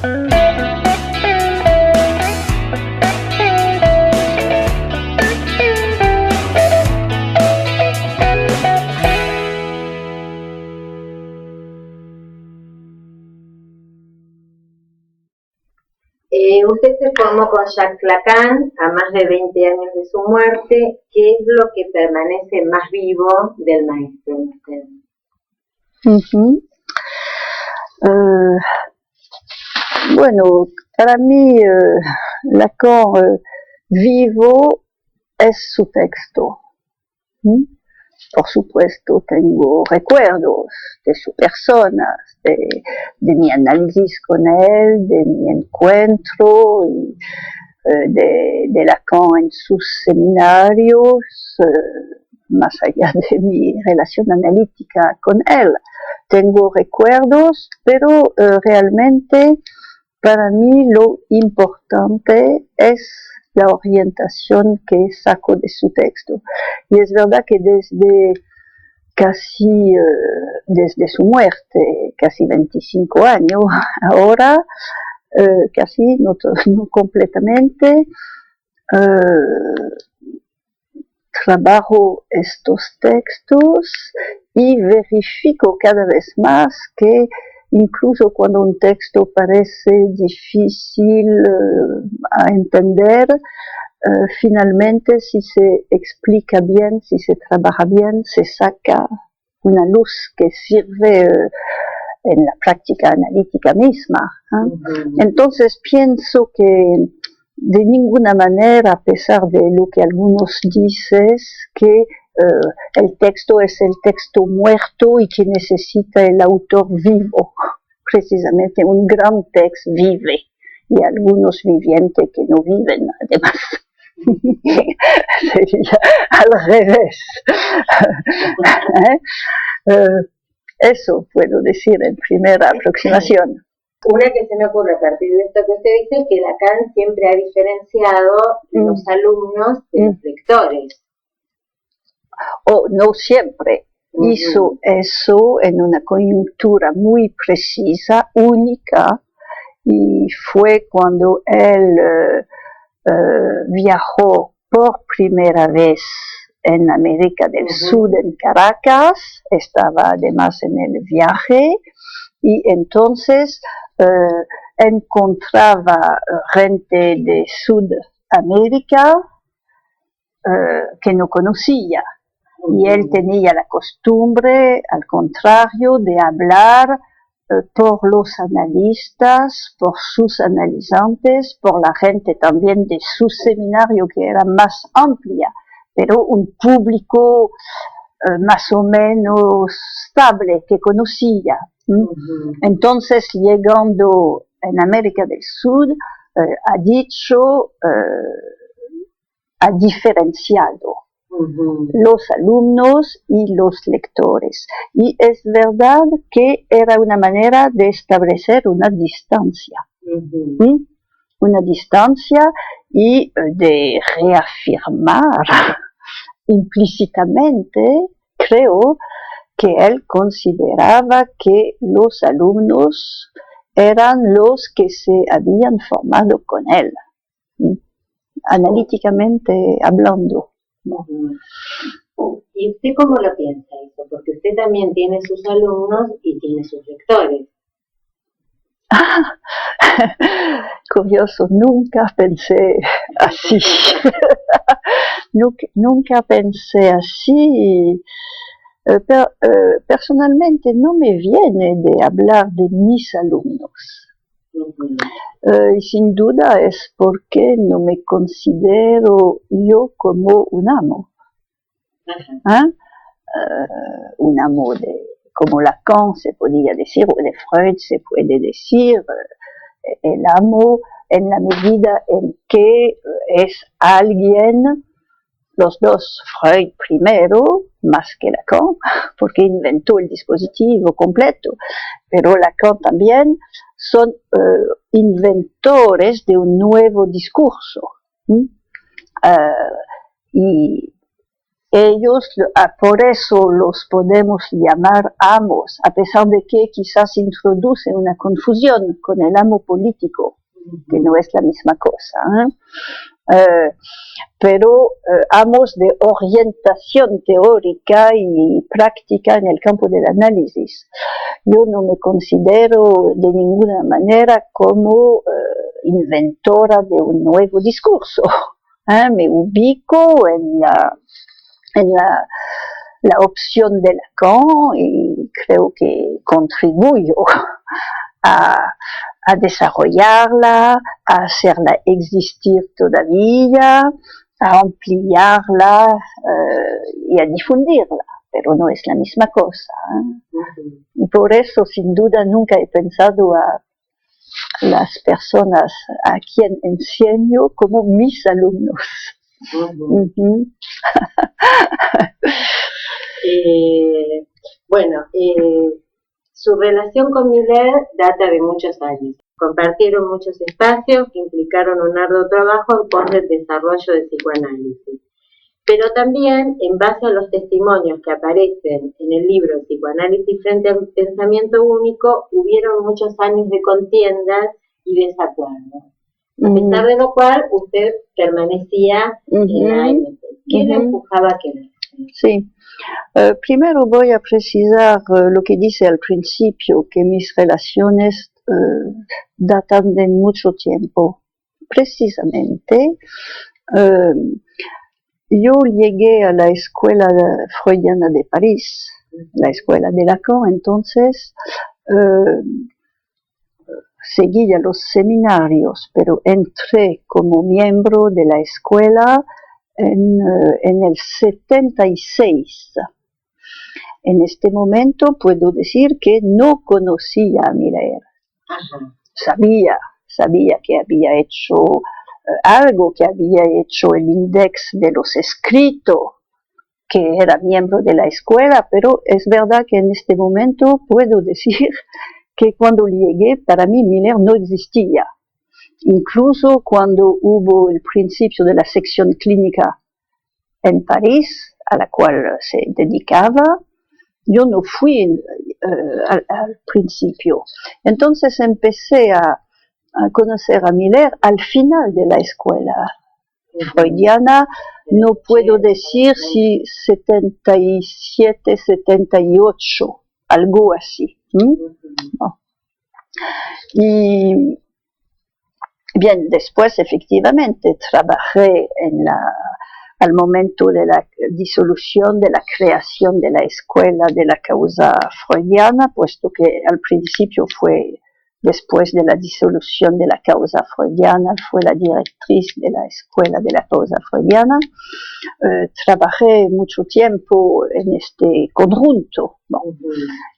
Usted se formó con Jacques Lacan a más de 20 años de su muerte. ¿Qué es lo que permanece más vivo del maestro en usted? Bueno, para mí Lacan vivo es su texto. Por supuesto, tengo recuerdos de su persona, de mi análisis con él, de mi encuentro, y, de Lacan en sus seminarios, más allá de mi relación analítica con él. Tengo recuerdos, pero realmente para mí lo importante es la orientación que saco de su texto. Y es verdad que desde su muerte, casi 25 años, ahora, casi, no completamente, trabajo estos textos y verifico cada vez más que incluso cuando un texto parece difícil a entender, finalmente si se explica bien, si se trabaja bien, se saca una luz que sirve en la práctica analítica misma. Entonces pienso que de ninguna manera, a pesar de lo que algunos dicen, que el texto es el texto muerto y que necesita el autor vivo. Precisamente un gran texto vive y algunos vivientes que no viven, además. Sería al revés. Eso puedo decir en primera aproximación. Una que se me ocurre a partir de esto que usted dice es que Lacan siempre ha diferenciado los alumnos de los lectores. No siempre. Hizo eso en una coyuntura muy precisa, única, y fue cuando él viajó por primera vez en América del Sur, en Caracas, estaba además en el viaje, y entonces encontraba gente de Sudamérica que no conocía. Y él tenía la costumbre, al contrario, de hablar por los analistas, por sus analizantes, por la gente también de su seminario que era más amplia, pero un público más o menos estable que conocía. Entonces, llegando en América del Sur, ha dicho, ha diferenciado los alumnos y los lectores. Y es verdad que era una manera de establecer una distancia. Una distancia y de reafirmar implícitamente, creo, que él consideraba que los alumnos eran los que se habían formado con él, analíticamente hablando. ¿Y usted cómo lo piensa eso? Porque usted también tiene sus alumnos y tiene sus lectores. Curioso, nunca pensé así. Nunca pensé así. Personalmente no me viene de hablar de mis alumnos. Y sin duda es porque no me considero yo como un amo. Un amo como Lacan se podía decir, o de Freud se puede decir, el amo en la medida en que es alguien, los dos, Freud primero, más que Lacan, porque inventó el dispositivo completo, pero Lacan también, son inventores de un nuevo discurso. Y ellos, por eso los podemos llamar amos, a pesar de que quizás introduce una confusión con el amo político, que no es la misma cosa, pero amos de orientación teórica y práctica en el campo del análisis. Yo no me considero de ninguna manera como inventora de un nuevo discurso. Me ubico en la opción de Lacan y creo que contribuyo a desarrollarla, a hacerla existir todavía, a ampliarla y a difundirla, pero no es la misma cosa. Y por eso, sin duda, nunca he pensado a las personas a quien enseño como mis alumnos. Su relación con Miller data de muchos años. Compartieron muchos espacios que implicaron un arduo trabajo en pos del desarrollo del psicoanálisis. Pero también, en base a los testimonios que aparecen en el libro Psicoanálisis frente a un pensamiento único, hubieron muchos años de contiendas y desacuerdos. A pesar de lo cual, usted permanecía en la AMP. ¿Qué le empujaba a quedarse? Sí. Primero voy a precisar lo que dice al principio, que mis relaciones datan de mucho tiempo. Precisamente, yo llegué a la escuela freudiana de París, la escuela de Lacan, entonces seguía los seminarios, pero entré como miembro de la escuela en el 76. En este momento puedo decir que no conocía a Miller. Sabía que había hecho algo, que había hecho el index de los escritos, que era miembro de la escuela, pero es verdad que en este momento puedo decir que cuando llegué, para mí Miller no existía. Incluso cuando hubo el principio de la sección clínica en París, a la cual se dedicaba, yo no fui al principio. Entonces empecé a conocer a Miller al final de la escuela freudiana. No puedo decir si 77, 78, algo así. No. Y bien, después efectivamente trabajé al momento de la disolución, de la creación de la escuela de la causa freudiana, puesto que al principio fue después de la disolución de la causa freudiana, fue la directriz de la escuela de la causa freudiana. Trabajé mucho tiempo en este conjunto, ¿no?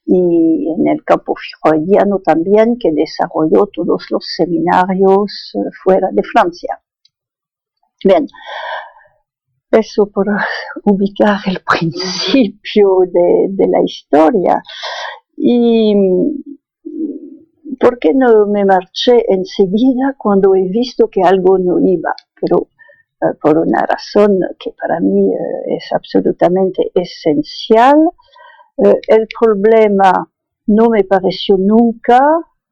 Y en el campo freudiano también, que desarrolló todos los seminarios fuera de Francia. Bien, eso por ubicar el principio de la historia. Y ¿por qué no me marché enseguida cuando he visto que algo no iba? Pero por una razón que para mí es absolutamente esencial. El problema no me pareció nunca,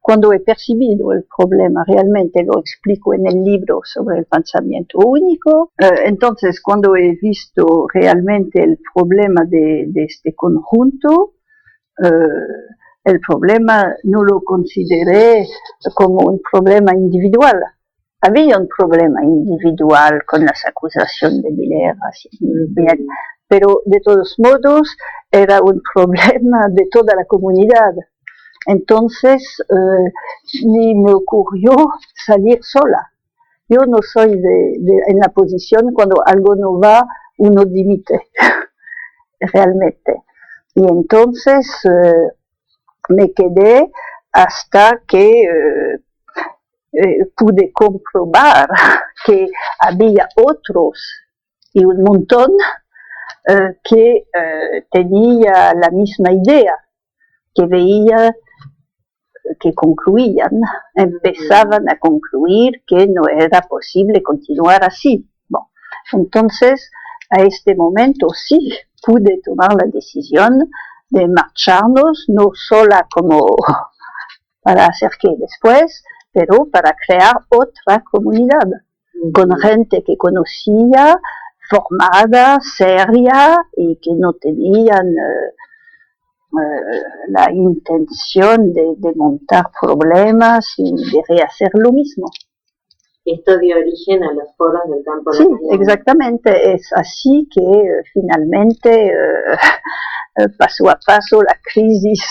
cuando he percibido el problema, realmente lo explico en el libro sobre el pensamiento único. Entonces, cuando he visto realmente el problema de este conjunto, el problema no lo consideré como un problema individual. Había un problema individual con las acusaciones de Miller, así bien, pero de todos modos era un problema de toda la comunidad. Entonces ni me ocurrió salir sola. Yo no soy en la posición cuando algo no va, uno dimite, realmente. Y entonces me quedé hasta que pude comprobar que había otros y un montón que tenía la misma idea, que veía, que concluían, empezaban a concluir que no era posible continuar así. Bon. Entonces a este momento sí pude tomar la decisión de marcharnos, no sola como para hacer que después, pero para crear otra comunidad, con gente que conocía, formada, seria y que no tenían la intención de montar problemas y de rehacer lo mismo. Esto dio origen a los foros del campo Sí, lacaniano. exactamente, es así que finalmente paso a paso la crisis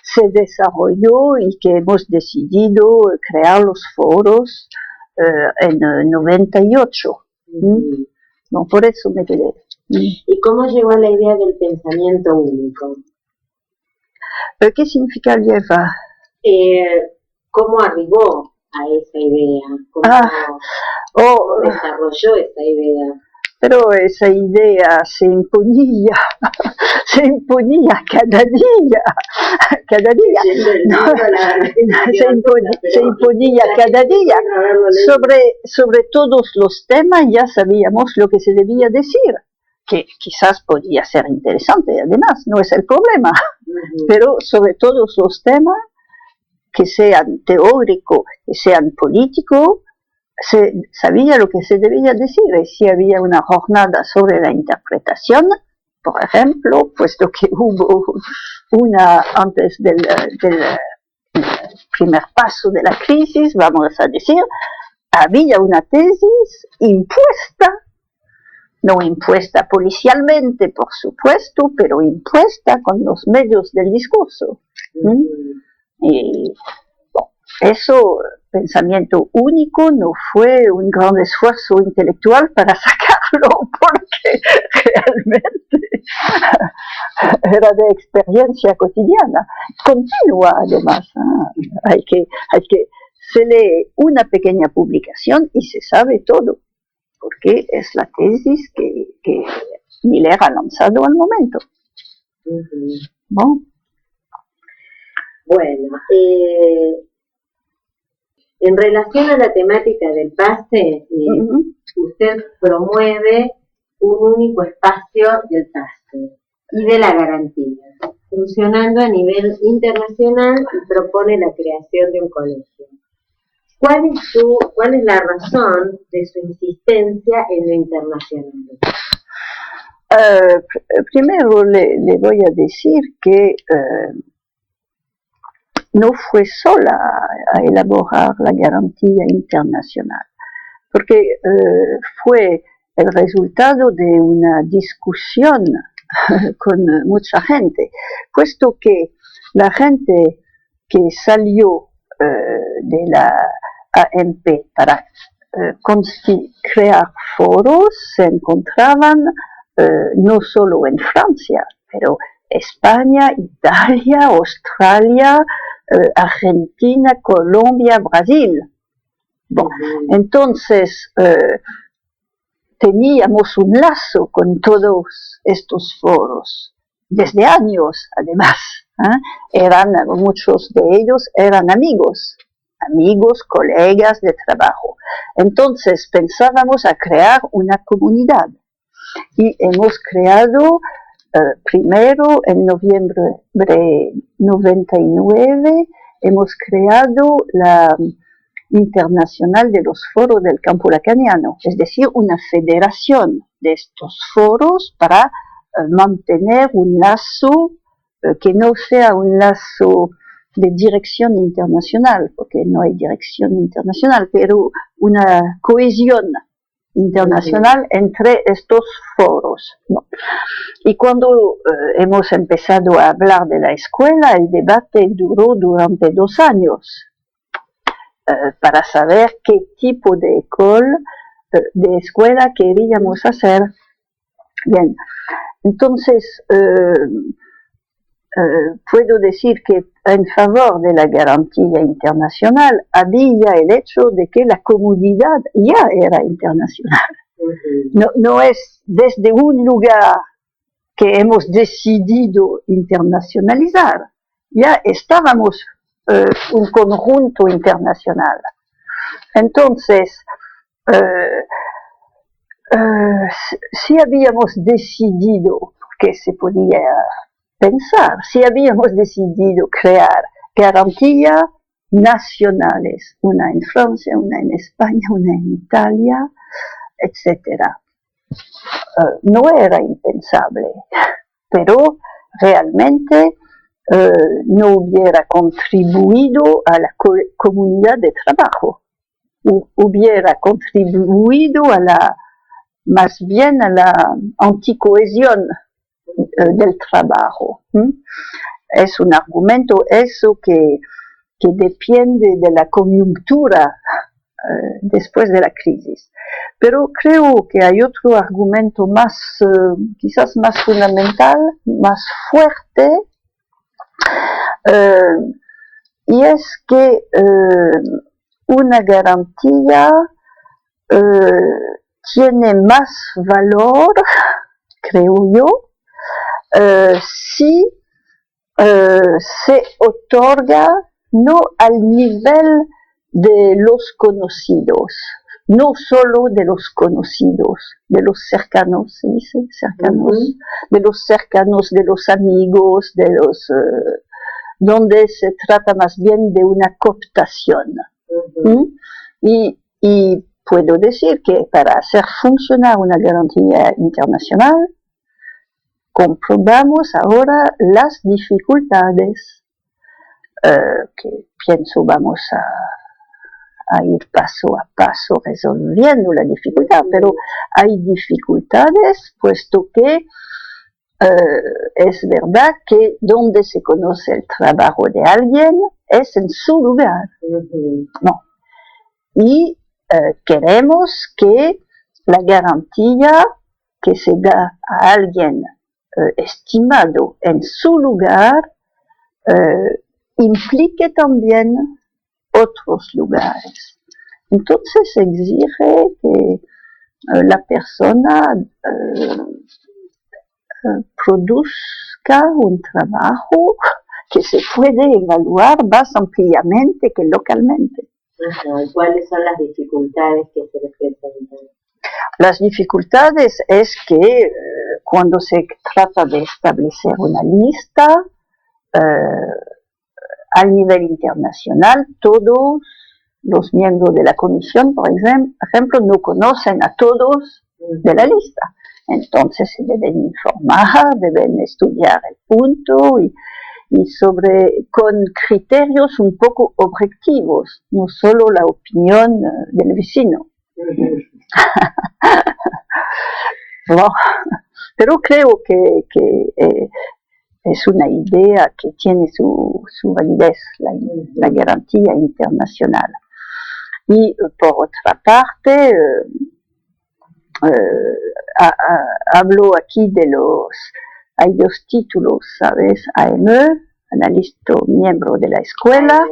se desarrolló y que hemos decidido crear los foros en 98. No, por eso me quedé. ¿Y cómo llegó a la idea del pensamiento único? ¿Qué significa llevar? ¿Cómo arribó a esa idea? ¿Cómo desarrolló esa idea? Pero esa idea se imponía cada día. No, se imponía cada día. Sobre todos los temas ya sabíamos lo que se debía decir, que quizás podía ser interesante, además, no es el problema, pero sobre todos los temas, que sean teóricos, que sean políticos, se sabía lo que se debía decir. Y si había una jornada sobre la interpretación, por ejemplo, puesto que hubo una antes del primer paso de la crisis, vamos a decir, había una tesis impuesta, no impuesta policialmente, por supuesto, pero impuesta con los medios del discurso. Y bueno, eso, pensamiento único, no fue un gran esfuerzo intelectual para sacarlo, porque realmente era de experiencia cotidiana, continua además. Hay que se lee una pequeña publicación y se sabe todo, porque es la tesis que Miller ha lanzado al momento. Bon. Bueno, en relación a la temática del pase, usted promueve un único espacio del pase y de la garantía, funcionando a nivel internacional y propone la creación de un colegio. ¿Cuál es la razón de su insistencia en lo internacional? Primero le voy a decir que no fue sola a elaborar la garantía internacional, porque fue el resultado de una discusión con mucha gente, puesto que la gente que salió de la AMP para crear foros se encontraban no solo en Francia, pero España, Italia, Australia, Argentina, Colombia, Brasil. Bon, entonces teníamos un lazo con todos estos foros, desde años además. Muchos de ellos eran amigos, colegas de trabajo. Entonces pensábamos a crear una comunidad y hemos creado primero en noviembre de 99 hemos creado la Internacional de los Foros del Campo Lacaniano, es decir, una federación de estos foros para mantener un lazo que no sea un lazo de dirección internacional, porque no hay dirección internacional, pero una cohesión internacional entre estos foros. ¿No? Y cuando hemos empezado a hablar de la escuela, el debate duró durante 2 años para saber qué tipo de escuela queríamos hacer. Bien, entonces puedo decir que en favor de la garantía internacional había el hecho de que la comunidad ya era internacional. No es desde un lugar que hemos decidido internacionalizar, ya estábamos un conjunto internacional. Entonces, si habíamos decidido, que se podía pensar, si habíamos decidido crear garantías nacionales, una en Francia, una en España, una en Italia, etc. No era impensable, pero realmente no hubiera contribuido a la comunidad de trabajo, hubiera contribuido a la, más bien a la anticohesión del trabajo. Es un argumento eso que depende de la coyuntura después de la crisis. Pero creo que hay otro argumento más, quizás más fundamental, más fuerte, y es que una garantía tiene más valor, creo yo, si se otorga no al nivel de los conocidos, no solo de los conocidos, de los cercanos, se dice, cercanos, de los cercanos, de los amigos, de los donde se trata más bien de una cooptación. Y puedo decir que para hacer funcionar una garantía internacional, comprobamos ahora las dificultades, que pienso vamos a ir paso a paso resolviendo la dificultad, pero hay dificultades puesto que es verdad que donde se conoce el trabajo de alguien es en su lugar. No. Y queremos que la garantía que se da a alguien estimado en su lugar implique también otros lugares. Entonces exige que la persona produzca un trabajo que se puede evaluar más ampliamente que localmente. ¿Cuáles son las dificultades que se les presentan? Las dificultades es que cuando se trata de establecer una lista a nivel internacional, todos los miembros de la comisión, por ejemplo, no conocen a todos de la lista. Entonces se deben informar, deben estudiar el punto y con criterios un poco objetivos, no solo la opinión del vecino. No, pero creo que es una idea que tiene su validez, la garantía internacional. Y por otra parte, hablo aquí hay dos títulos, ¿sabes? AME, analista miembro de la escuela,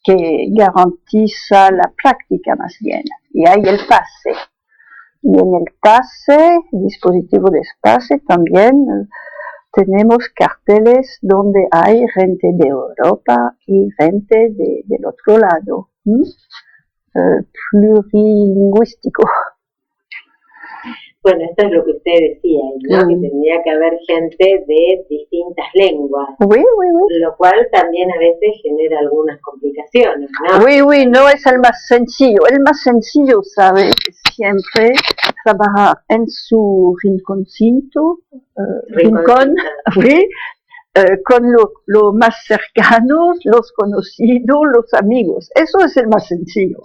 que garantiza la práctica más bien. Y hay el PASE. Y en el PASE, dispositivo de PASE, también tenemos carteles donde hay gente de Europa y gente del otro lado. Plurilingüístico. Bueno, esto es lo que usted decía, ¿no? Que tendría que haber gente de distintas lenguas, oui. Lo cual también a veces genera algunas complicaciones, ¿no? Oui, no es el más sencillo. El más sencillo, ¿sabe? Siempre trabajar en su rinconcito, rincón, oui, con lo más cercanos, los conocidos, los amigos. Eso es el más sencillo.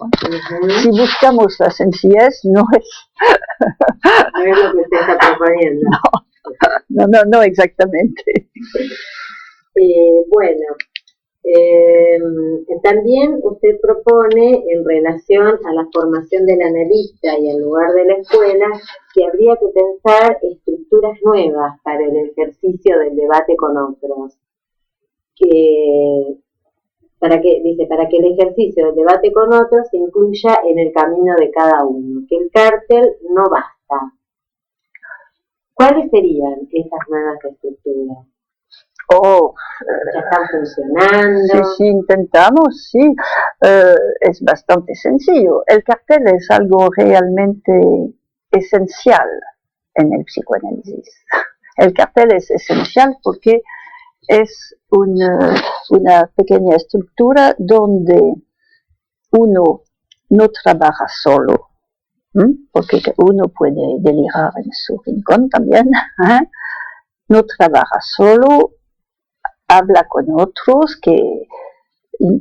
Si buscamos la sencillez, no es... No es lo que usted está proponiendo. No, exactamente. Bueno, también usted propone, en relación a la formación del analista y al lugar de la escuela, que habría que pensar estructuras nuevas para el ejercicio del debate con otros. Para que el ejercicio del debate con otros se incluya en el camino de cada uno, que el cártel no basta. ¿Cuáles serían esas nuevas estructuras? ¿Ya están funcionando? Sí, intentamos, sí. Es bastante sencillo. El cartel es algo realmente esencial en el psicoanálisis. El cartel es esencial porque es una pequeña estructura donde uno no trabaja solo, porque uno puede delirar en su rincón también, no trabaja solo, habla con otros, que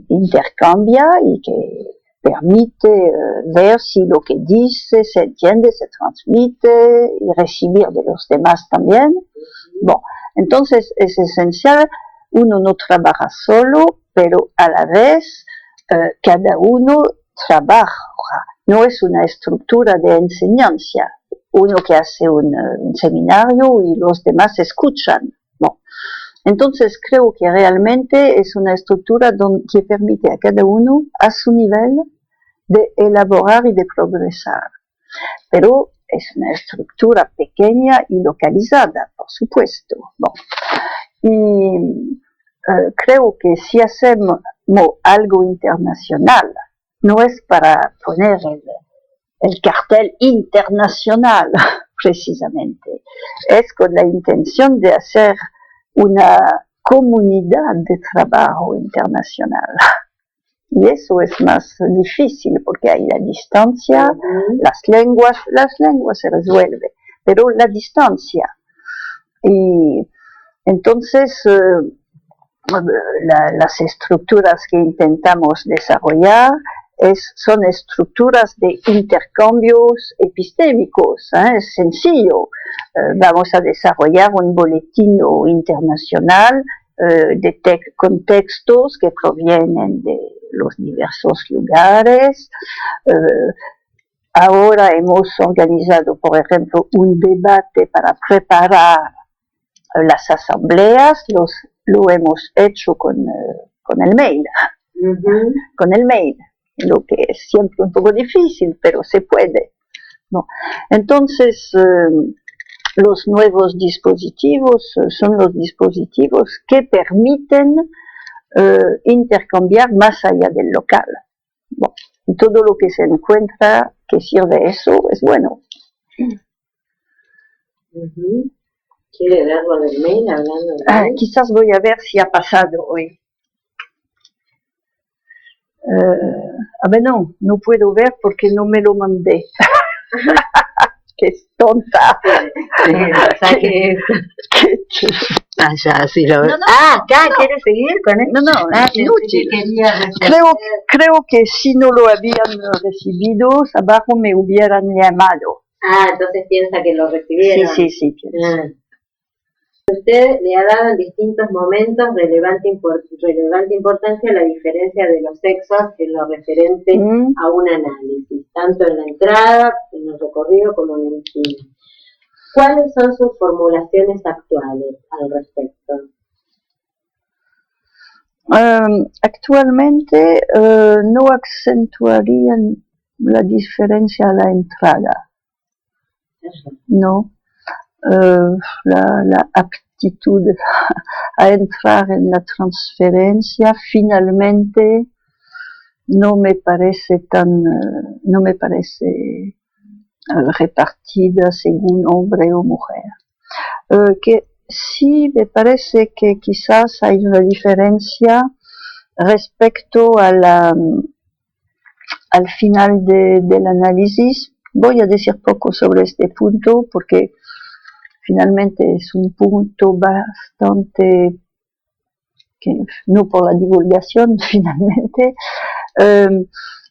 intercambia y que permite ver si lo que dice se entiende, se transmite y recibir de los demás también. Bon, entonces es esencial, uno no trabaja solo, pero a la vez cada uno trabaja, no es una estructura de enseñanza, uno que hace un seminario y los demás escuchan. Bon. Entonces creo que realmente es una estructura que permite a cada uno, a su nivel, de elaborar y de progresar. Pero es una estructura pequeña y localizada, por supuesto. Bon. Y creo que si hacemos algo internacional, no es para poner el cartel internacional, precisamente. Es con la intención de hacer una comunidad de trabajo internacional. Y eso es más difícil porque hay la distancia, las lenguas se resuelven, pero la distancia. Y entonces las estructuras que intentamos desarrollar son estructuras de intercambios epistémicos, es sencillo. Vamos a desarrollar un boletín internacional con textos que provienen de los diversos lugares. Ahora hemos organizado, por ejemplo, un debate para preparar las asambleas, lo hemos hecho con el mail, con el mail, lo que es siempre un poco difícil, pero se puede. ¿No? Entonces, los nuevos dispositivos son los dispositivos que permiten intercambiar más allá del local. Bueno, y todo lo que se encuentra que sirve eso es bueno. ¿Quiere ver algo del mail hablando de mail? Quizás voy a ver si ha pasado hoy. No puedo ver porque no me lo mandé. ¡Qué tonta! Ya, sí lo veo. Acá, ¿quieres seguir con él? No, inútil. Creo que si no lo habían recibido, abajo me hubieran llamado. Entonces piensa que lo recibieron. Sí, pienso. Usted le ha dado en distintos momentos relevante importancia a la diferencia de los sexos en lo referente a un análisis, tanto en la entrada, en el recorrido como en el fin. ¿Cuáles son sus formulaciones actuales al respecto? Actualmente no acentuarían la diferencia a la entrada. No. La aptitud a entrar en la transferencia finalmente no me parece repartida según hombre o mujer. Que sí me parece que quizás hay una diferencia respecto al final del análisis. Voy a decir poco sobre este punto porque finalmente es un punto bastante, no por la divulgación finalmente,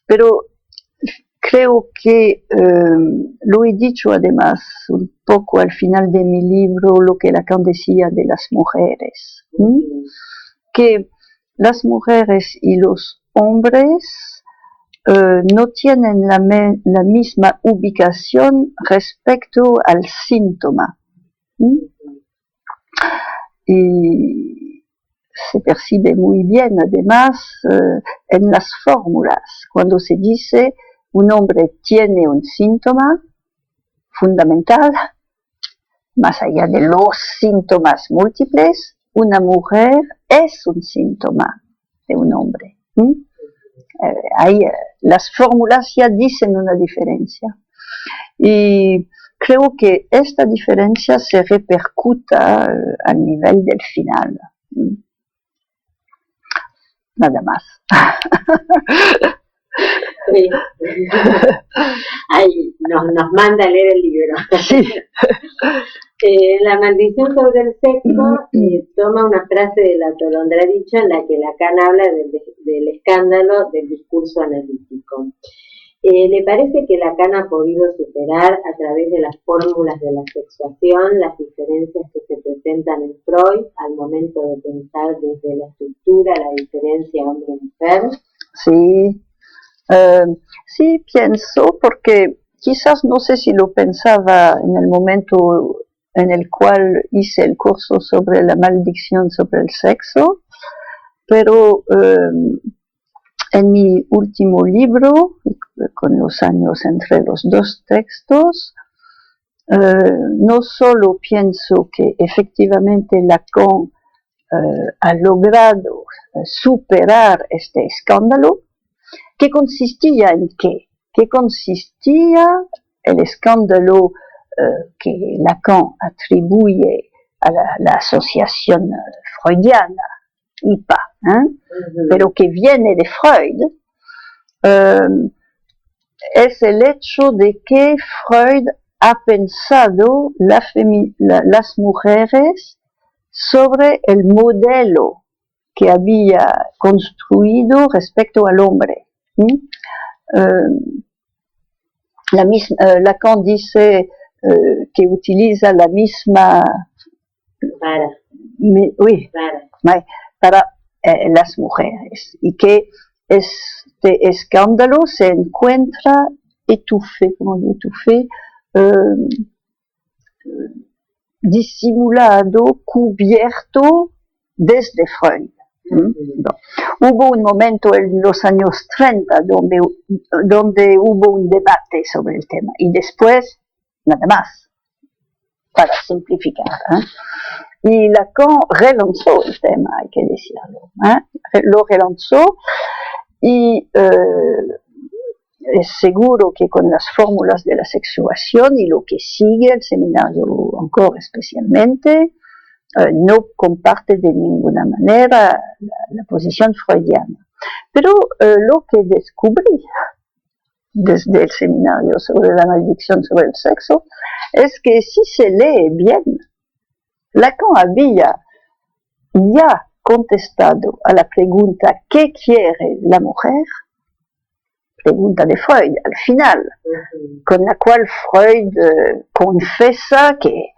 pero creo que lo he dicho además un poco al final de mi libro, lo que Lacan decía de las mujeres, que las mujeres y los hombres no tienen la misma ubicación respecto al síntoma. Y se percibe muy bien además en las fórmulas, cuando se dice un hombre tiene un síntoma fundamental, más allá de los síntomas múltiples, una mujer es un síntoma de un hombre. Las fórmulas ya dicen una diferencia. Y creo que esta diferencia se repercuta al nivel del final. Nada más. Sí. Ay, nos manda a leer el libro. Sí. La maldición sobre el sexo toma una frase de la Tolondradicho en la que Lacan habla del escándalo del discurso analítico. ¿Le parece que Lacan ha podido superar a través de las fórmulas de la sexuación las diferencias que se presentan en Freud al momento de pensar desde la estructura la diferencia hombre-mujer? Sí, sí pienso, porque quizás no sé si lo pensaba en el momento en el cual hice el curso sobre la maldición sobre el sexo, pero en mi último libro, con los años entre los dos textos, no solo pienso que efectivamente Lacan ha logrado superar este escándalo, que consistía en qué? Que consistía el escándalo que Lacan atribuye a la asociación freudiana, IPA, pero que viene de Freud, es el hecho de que Freud ha pensado las mujeres sobre el modelo que había construido respecto al hombre. Lacan dice que utiliza la misma para las mujeres, y que este escándalo se encuentra disimulado, cubierto desde Freud. Hubo un momento en los años 30 donde hubo un debate sobre el tema, y después nada más, para simplificar. Y Lacan relanzó el tema, hay que decirlo. Lo relanzó, y es seguro que con las fórmulas de la sexuación y lo que sigue el seminario encore especialmente, no comparte de ninguna manera la posición freudiana. Pero lo que descubrí desde el seminario sobre la maldición sobre el sexo es que si se lee bien, Lacan había ya contestado a la pregunta ¿qué quiere la mujer? Pregunta de Freud al final, con la cual Freud confiesa que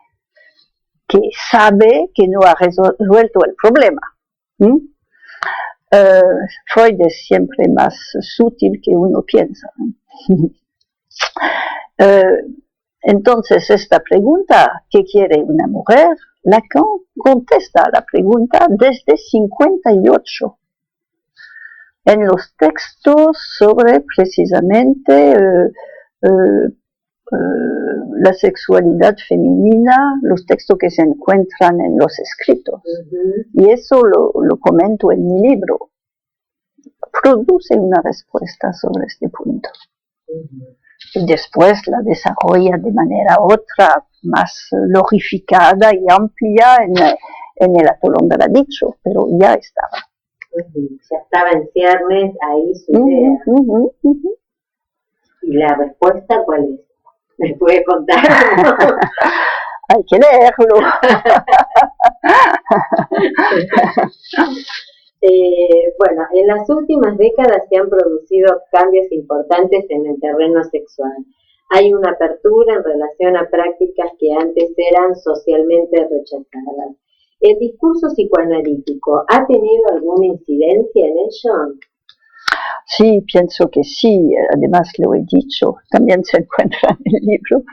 sabe que no ha resuelto el problema. Freud es siempre más sutil que uno piensa. Entonces, esta pregunta, ¿qué quiere una mujer? Lacan contesta a la pregunta desde 58. En los textos sobre precisamente la sexualidad femenina, los textos que se encuentran en los escritos. Y eso lo comento en mi libro. Produce una respuesta sobre este punto. Y después la desarrolla de manera otra, más glorificada y amplia en el Atolondradicho, pero ya estaba. Ya estaba en ciernes ahí su idea. ¿Y la respuesta cuál es? ¿Me puede contar? Hay que leerlo. Bueno, en las últimas décadas se han producido cambios importantes en el terreno sexual. Hay una apertura en relación a prácticas que antes eran socialmente rechazadas. ¿El discurso psicoanalítico ha tenido alguna incidencia en ello? Sí, pienso que sí, además lo he dicho, también se encuentra en el libro.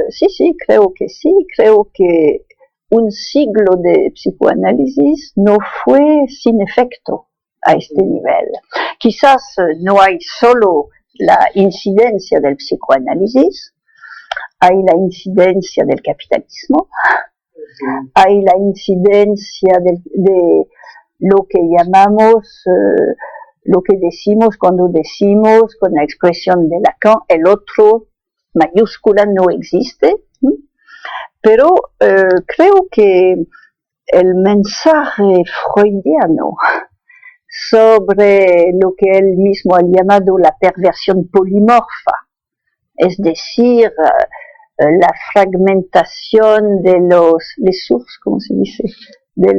Sí, creo que sí, creo que un siglo de psicoanálisis no fue sin efecto a este nivel. Quizás no hay solo la incidencia del psicoanálisis, hay la incidencia del capitalismo, hay la incidencia de lo que llamamos, lo que decimos cuando decimos con la expresión de Lacan, el otro mayúscula no existe, pero creo que el mensaje freudiano sobre lo que él mismo ha llamado la perversión polimorfa, es decir, la fragmentación de les sources, ¿cómo se dice? De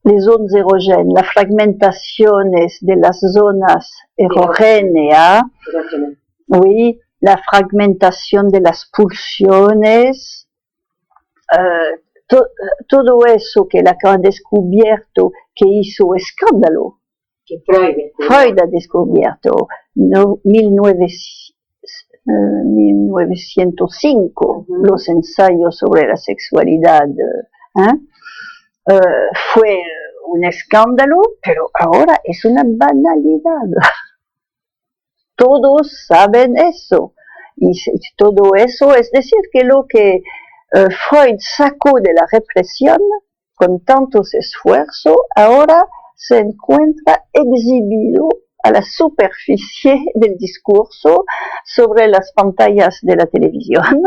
les zonas erogènes, las fragmentaciones de las zonas erogéneas, oui, la fragmentación de las pulsiones, todo eso que él ha descubierto, que hizo escándalo, que Freud ha descubierto en 1905, los ensayos sobre la sexualidad, fue un escándalo, pero ahora es una banalidad. Todos saben eso. Y todo eso es decir que lo que Freud sacó de la represión con tantos esfuerzos, ahora se encuentra exhibido a la superficie del discurso sobre las pantallas de la televisión,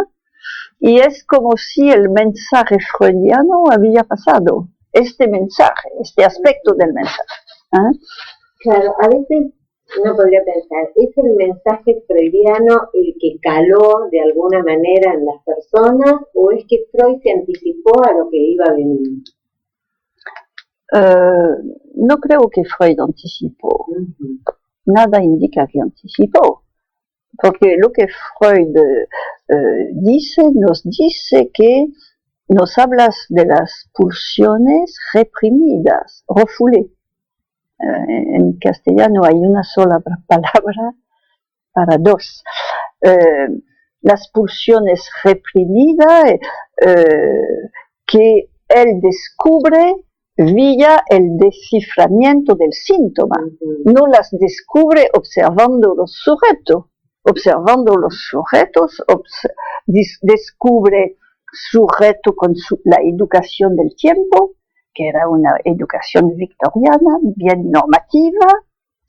y es como si el mensaje freudiano había pasado, este mensaje, este aspecto del mensaje. Claro, a veces uno podría pensar, ¿es el mensaje freudiano el que caló de alguna manera en las personas, o es que Freud se anticipó a lo que iba a venir? No creo que Freud anticipó. Nada indica que anticipó. Porque lo que Freud nos dice que nos habla de las pulsiones reprimidas, refoulées. En castellano hay una sola palabra para dos. Las pulsiones reprimidas que él descubre vía el desciframiento del síntoma. No las descubre observando los sujetos. Observando los sujetos, descubre sujeto con la educación del tiempo, que era una educación victoriana, bien normativa,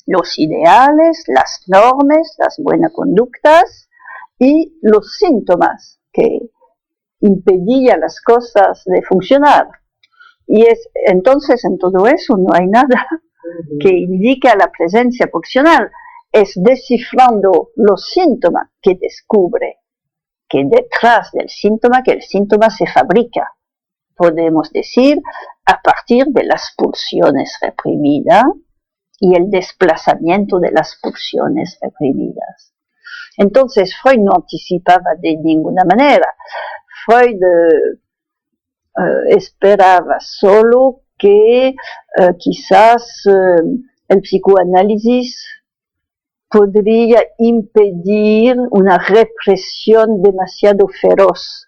los ideales, las normas, las buenas conductas y los síntomas que impedían las cosas de funcionar. Y entonces en todo eso no hay nada que indique la presencia pulsional. Es descifrando los síntomas que descubre que detrás del síntoma, que el síntoma se fabrica, podemos decir, a partir de las pulsiones reprimidas y el desplazamiento de las pulsiones reprimidas. Entonces Freud no anticipaba de ninguna manera. Freud esperaba solo que quizás el psicoanálisis podría impedir una represión demasiado feroz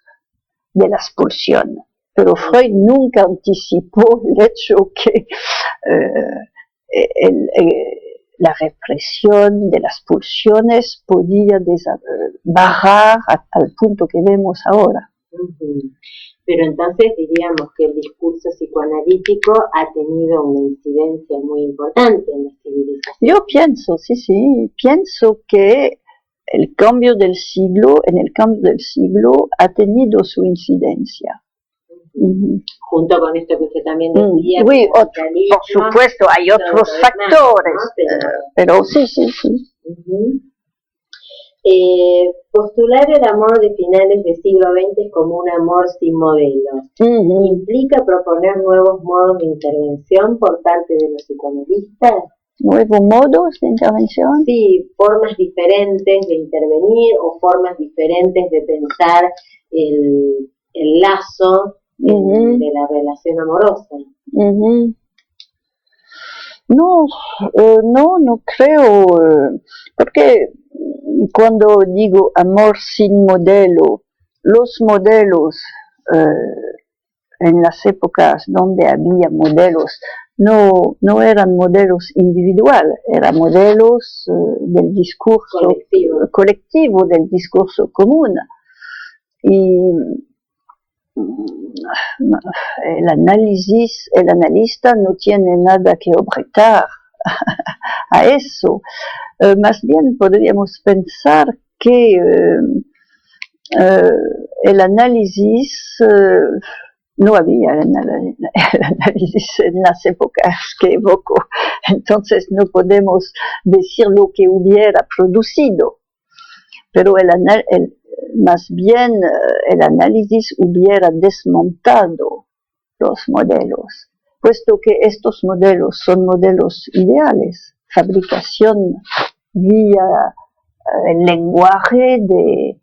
de las pulsiones. Pero Freud nunca anticipó el hecho que la represión de las pulsiones podía bajar al punto que vemos ahora. Pero entonces diríamos que el discurso psicoanalítico ha tenido una incidencia muy importante en la civilización. Yo pienso, sí, pienso que en el cambio del siglo ha tenido su incidencia. Junto con esto que usted también decía. Oui, por supuesto, hay otros factores, ¿no? Pero sí. Postular el amor de finales del siglo XX como un amor sin modelos implica proponer nuevos modos de intervención por parte de los psicoanalistas. ¿Nuevos modos de intervención? Sí, formas diferentes de intervenir o formas diferentes de pensar el lazo de la relación amorosa. No creo, porque cuando digo amor sin modelo, los modelos en las épocas donde había modelos no eran modelos individuales, eran modelos del discurso colectivo, del discurso común. Y el analista no tiene nada que objetar a eso. Más bien podríamos pensar que el análisis, no había el análisis en las épocas que evoco, entonces no podemos decir lo que hubiera producido, pero más bien el análisis hubiera desmontado los modelos, puesto que estos modelos son modelos ideales, fabricación vía el lenguaje de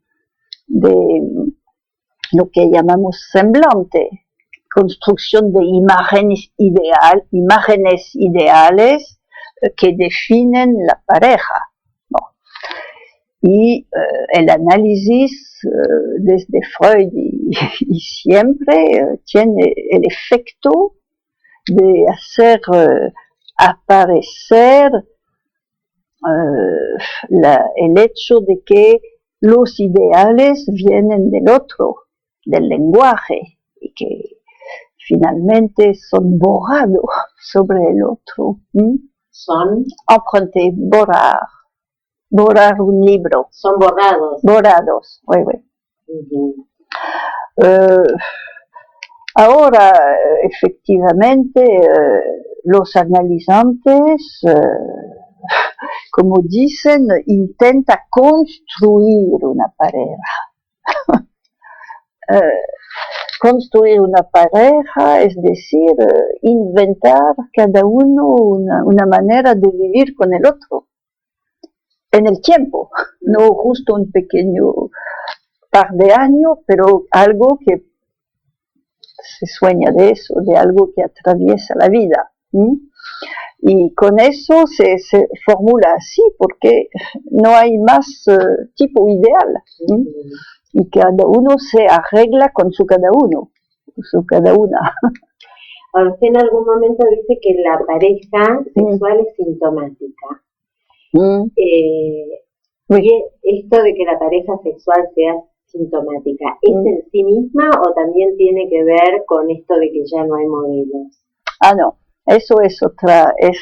lo que llamamos semblante, construcción de imágenes ideales que definen la pareja. Bon. Y el análisis desde Freud y siempre tiene el efecto de hacer aparecer el hecho de que los ideales vienen del otro, del lenguaje, y que finalmente son borrados sobre el otro. Son empruntés, borrar un libro. Son borrados. Borrados, oui. Ahora, efectivamente, los analizantes, como dicen, intentan construir una pareja. Construir una pareja, es decir, inventar cada uno una manera de vivir con el otro en el tiempo, no justo un pequeño par de años, pero algo que se sueña de eso, de algo que atraviesa la vida. Y con eso se formula así, porque no hay más tipo ideal. Y cada uno se arregla con su cada uno, su cada una. Ahora, usted en algún momento dice que la pareja sexual es sintomática. Y esto de que la pareja sexual sea sintomática, ¿es en sí misma o también tiene que ver con esto de que ya no hay modelos? No, eso es otra, es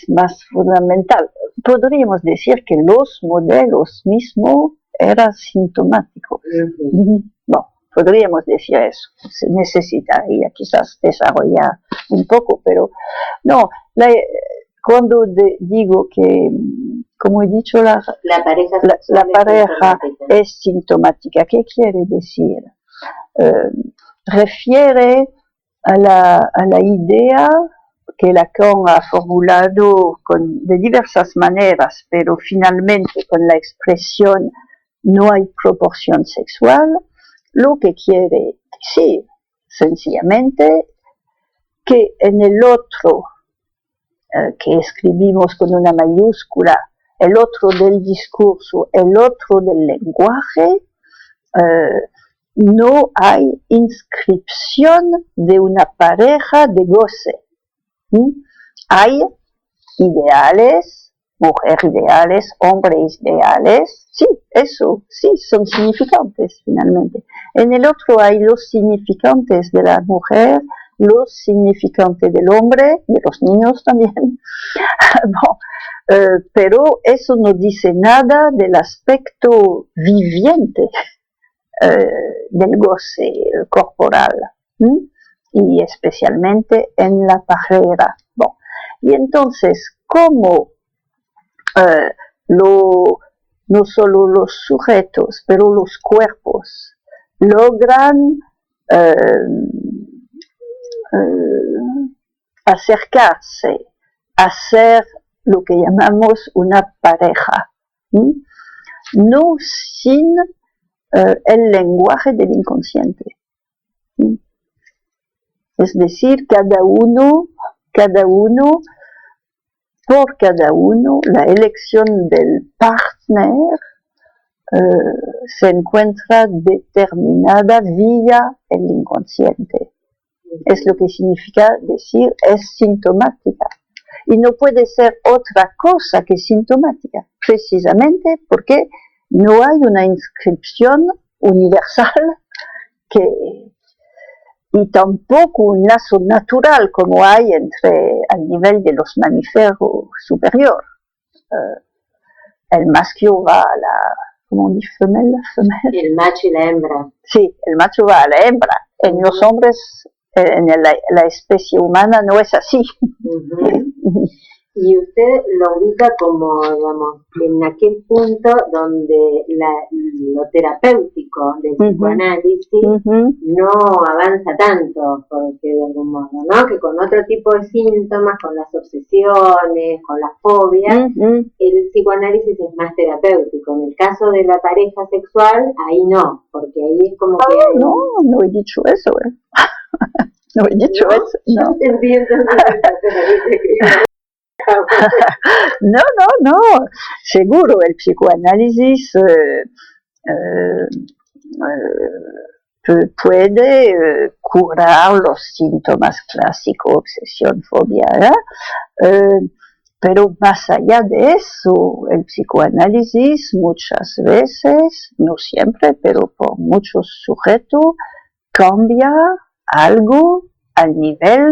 más fundamental. Podríamos decir que los modelos mismos eran sintomáticos. Bueno, podríamos decir eso. Se necesitaría quizás desarrollar un poco, pero no. Cuando digo que, como he dicho, la pareja es sintomática, ¿qué quiere decir? Refiere a la idea que Lacan ha formulado de diversas maneras, pero finalmente con la expresión no hay proporción sexual, lo que quiere decir sencillamente que en el otro, que escribimos con una mayúscula, el otro del discurso, el otro del lenguaje, no hay inscripción de una pareja de goce. Hay ideales, mujer ideales, hombres ideales, sí, eso, sí, son significantes finalmente. En el otro hay los significantes de la mujer, los significantes del hombre, de los niños también. Pero eso no dice nada del aspecto viviente del goce corporal. Y especialmente en la pareja. Y entonces, ¿cómo no solo los sujetos, pero los cuerpos logran acercarse a ser lo que llamamos una pareja? No sin el lenguaje del inconsciente. Es decir, cada uno, por cada uno, la elección del partner se encuentra determinada vía el inconsciente. Es lo que significa decir es sintomática. Y no puede ser otra cosa que sintomática, precisamente porque no hay una inscripción universal y tampoco un lazo natural como hay al nivel de los mamíferos superior. El macho va a la, ¿cómo dice femelle? El macho y la hembra. Sí, el macho va a la hembra. En los hombres, en la especie humana no es así. Y usted lo ubica como, digamos, en aquel punto donde lo terapéutico del psicoanálisis no avanza tanto, porque de algún modo, ¿no? Que con otro tipo de síntomas, con las obsesiones, con las fobias, el psicoanálisis es más terapéutico. En el caso de la pareja sexual, ahí no, porque ahí es como que... No he dicho eso, No he dicho eso, no. Yo entiendo. No, seguro el psicoanálisis puede curar los síntomas clásicos, obsesión, fobia, pero más allá de eso, el psicoanálisis muchas veces, no siempre, pero por muchos sujetos, cambia algo al nivel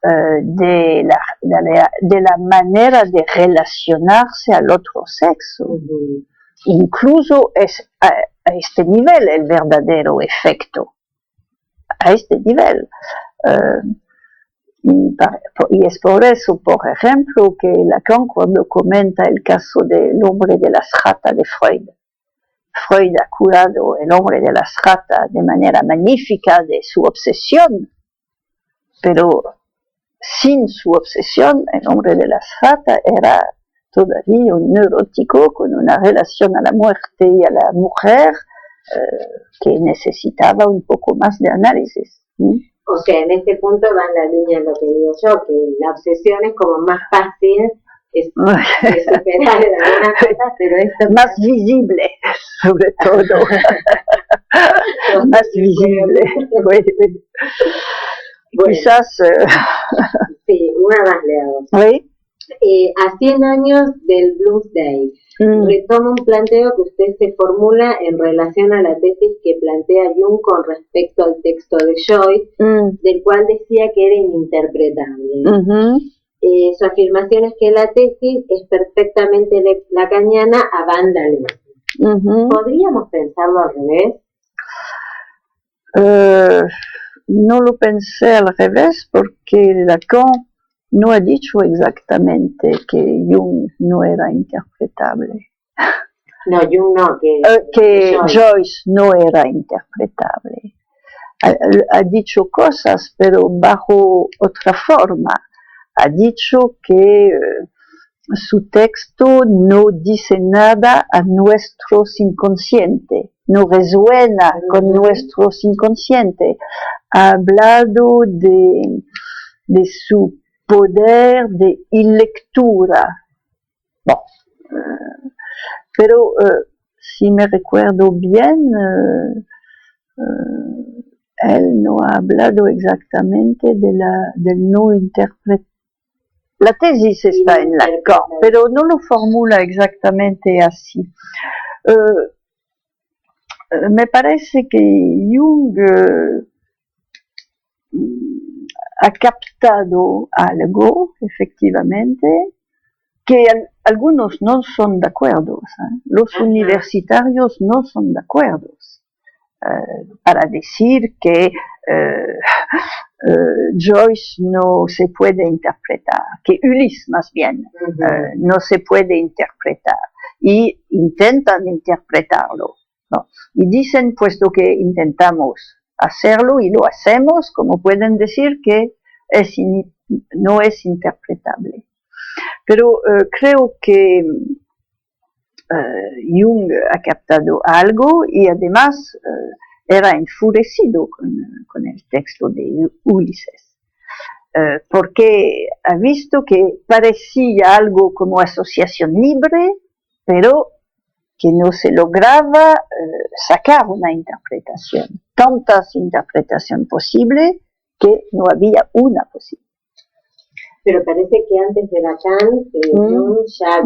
de la manera de relacionarse al otro sexo. Incluso es a este nivel el verdadero efecto. A este nivel. Y es por eso, por ejemplo, que Lacan, cuando comenta el caso del hombre de las ratas de Freud ha curado el hombre de las ratas de manera magnífica de su obsesión, pero sin su obsesión, el hombre de las ratas era todavía un neurótico con una relación a la muerte y a la mujer que necesitaba un poco más de análisis. O sea, en este punto va en la línea de lo que digo yo, que la obsesión es como más fácil de superar en algunas cosas, pero esto más visible, sobre todo. Más visible. Bueno, quizás... sí, una más le hago. ¿Sí? A 100 años del Bloomsday, retomo un planteo que usted se formula en relación a la tesis que plantea Jung con respecto al texto de Joyce, del cual decía que era ininterpretable. Su afirmación es que la tesis es perfectamente lacaniana a banda lenta. ¿Podríamos pensarlo al revés? No lo pensé al revés porque Lacan no ha dicho exactamente que Jung no era interpretable. No, Jung no, que Joyce no era interpretable. Ha dicho cosas, pero bajo otra forma. Ha dicho que su texto no dice nada a nuestros inconscientes, no resuena con nuestros inconscientes. Ha hablado de su poder de lectura. Bon. Pero si me recuerdo bien, él no ha hablado exactamente del no interpretación. La tesis está en Lacan, pero no lo formula exactamente así. Me parece que Jung ha captado algo, efectivamente, que algunos no son de acuerdo. Los universitarios no son de acuerdo para decir que Joyce no se puede interpretar, que Ulises más bien no se puede interpretar, y intentan interpretarlo, ¿no? Y dicen, puesto que intentamos hacerlo y lo hacemos, como pueden decir que no es interpretable. Pero creo que Jung ha captado algo y además era enfurecido con el texto de Ulises, porque ha visto que parecía algo como asociación libre, pero que no se lograba sacar una interpretación. Tantas interpretaciones posibles que no había una posible. Pero parece que antes de Lacan, Jung ya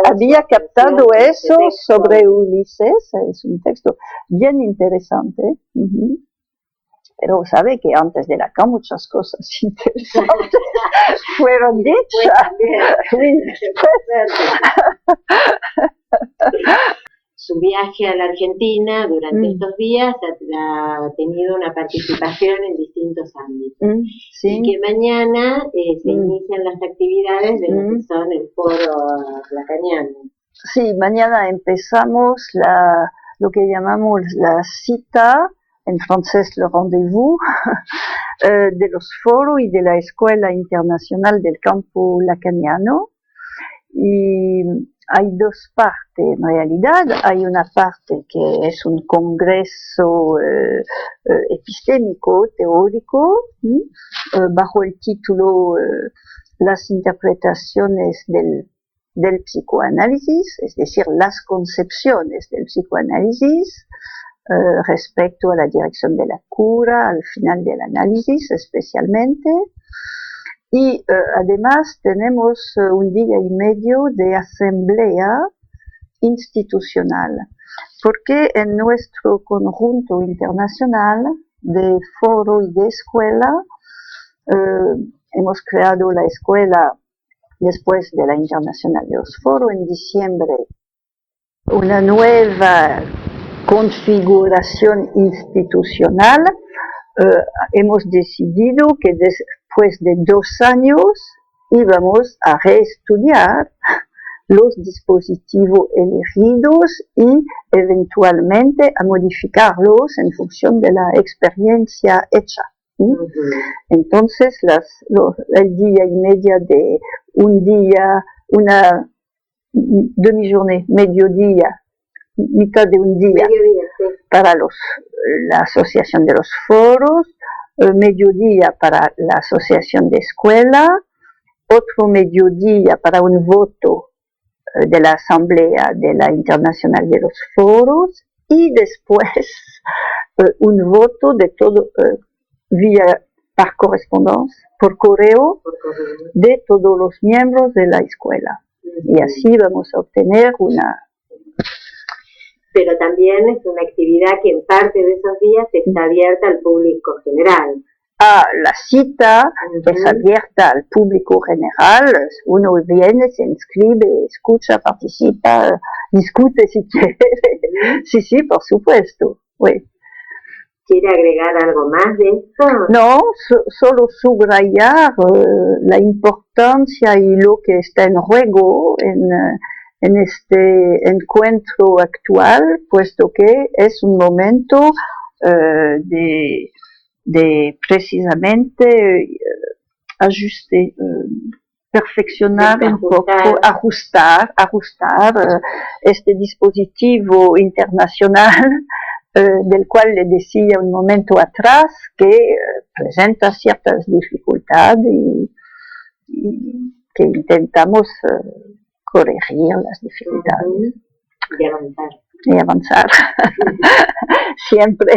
había captado eso sobre Ulises. Es un texto bien interesante. Pero sabe que antes de Lacan muchas cosas interesantes fueron dichas. Su viaje a la Argentina durante estos días ha tenido una participación en distintos ámbitos. Sí. Y que mañana se inician las actividades de lo que son el foro lacaniano. Sí, mañana empezamos lo que llamamos la cita, en francés le rendezvous, de los foros y de la Escuela Internacional del Campo Lacaniano. Y hay dos partes en realidad. Hay una parte que es un congreso epistémico, teórico, bajo el título Las interpretaciones del psicoanálisis, es decir, las concepciones del psicoanálisis respecto a la dirección de la cura, al final del análisis especialmente. Y además tenemos un día y medio de asamblea institucional, porque en nuestro conjunto internacional de foro y de escuela hemos creado la escuela después de la Internacional de los Foros en diciembre, una nueva configuración institucional. Hemos decidido que después de 2 años íbamos a reestudiar los dispositivos elegidos y eventualmente a modificarlos en función de la experiencia hecha. Entonces, el día y media de un día, una demi-journée, mediodía, mitad de un día, para la Asociación de los Foros, mediodía para la Asociación de Escuela, otro mediodía para un voto de la Asamblea de la Internacional de los Foros, y después un voto de todo, par correspondencia, por correo, de todos los miembros de la escuela. Y así vamos a obtener una... Pero también es una actividad que en parte de esos días está abierta al público general. La cita es abierta al público general. Uno viene, se inscribe, escucha, participa, discute si quiere. Sí, por supuesto. Oui. ¿Quiere agregar algo más de esto? No, solo subrayar la importancia y lo que está en juego en este encuentro actual, puesto que es un momento de precisamente perfeccionar un poco, ajustar este dispositivo internacional del cual le decía un momento atrás que presenta ciertas dificultades y que intentamos corregir las dificultades. Y avanzar. Siempre.